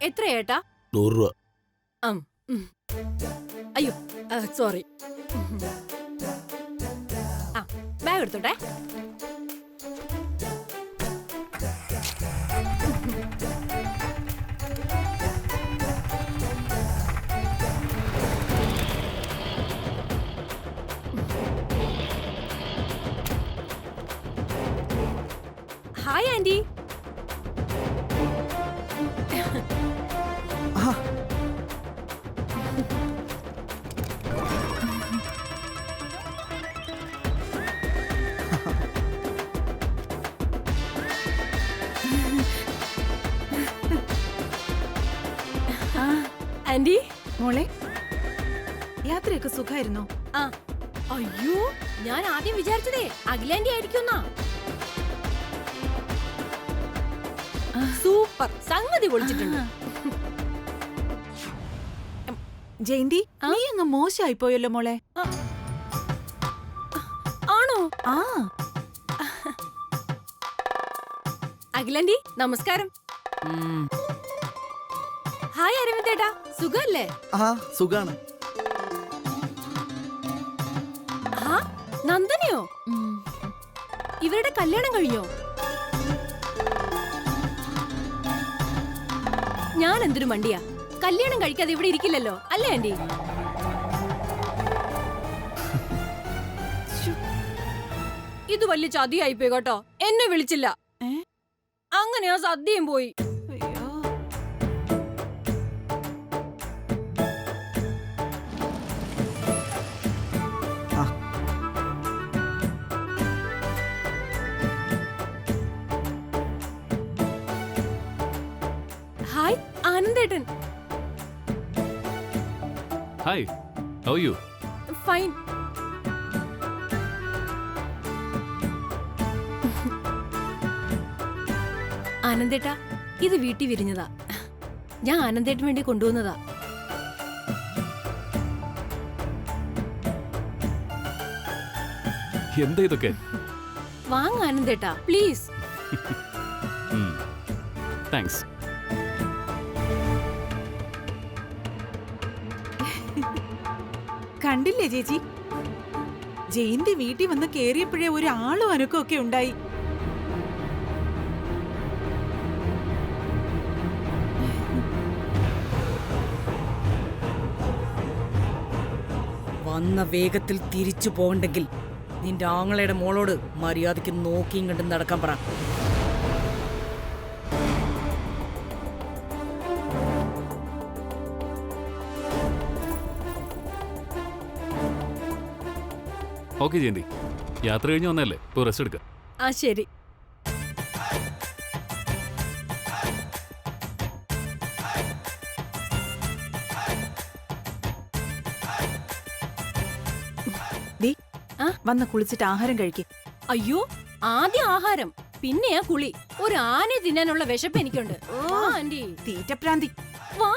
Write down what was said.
എത്രയേട്ടാ? 100 രൂപ. അയ്യോ sorry. Bag എടുത്തോട്ടെ. Hi aunty. ആന്റി. മോളെ, യാത്രയൊക്കെ സുഖായിരുന്നോ? അയ്യോ, ഞാൻ ആദ്യം വിചാരിച്ചതേ അഖിലാന്റി ആയിരിക്കുന്നാ. സൂപ്പർ, സംഗതി പൊളിച്ചിട്ടുണ്ട്. ജയന്തി, നീ അങ്ങ് മോശമായി പോയല്ലോ മോളെ. ആണോ? ആ, അഖിലാന്റി നമസ്കാരം. ഹായ് അരവിന്ദേട്ടാ, സുഖല്ലേ? സുഖാണ്. നന്ദനയോ? ഇവരുടെ കല്യാണം കഴിഞ്ഞോ? ഞാൻ എന്തൊരു മണ്ടിയാ, കല്യാണം കഴിക്കാതെ ഇവിടെ ഇരിക്കില്ലല്ലോ അല്ലേ ആന്റി? ഇത് വലിയ ചതിയായിപ്പോയി കേട്ടോ, എന്നെ വിളിച്ചില്ല. അങ്ങനെയാ സദ്യയും പോയി. ഹായ് ആനന്ദേട്ടൻ. Hi, how are you? Fine. ആനന്ദേട്ടാ, ഇത് വീട്ടിൽ വിരിഞ്ഞതാ. ഞാൻ ആനന്ദേട്ടൻ വേണ്ടി കൊണ്ടുവന്നതാ. എന്താ ഇതൊക്കെ? വാങ്ങ ആനന്ദേട്ടാ പ്ലീസ്. താങ്ക്സ്. കണ്ടില്ലേ ചേച്ചി, ജയന്തി വീട്ടിൽ വന്ന് കേറിയപ്പോഴേ ഒരു ആളും അനക്കമൊക്കെ ഉണ്ടായി. വന്ന വേഗത്തിൽ തിരിച്ചു പോകണ്ടെങ്കിൽ നിന്റെ ആങ്ങളയുടെ മോളോട് മര്യാദയ്ക്ക് നോക്കിയും കണ്ടും നടക്കാൻ പറ. ഓക്കെ ജയന്തി, യാത്ര കഴിഞ്ഞ് വന്നല്ലേ, ഇപ്പോൾ റെസ്റ്റ് എടുക്കാം. ശരി. വന്ന് കുളിച്ചിട്ട് ആഹാരം കഴിക്കും. അയ്യോ, ആദ്യം ആഹാരം പിന്നെയാ കുളി. ഒരു ആന തിന്നാനുള്ള വിശപ്പ് എനിക്കുണ്ട്. ആന്റി തീറ്റപ്രാന്തി. വാ.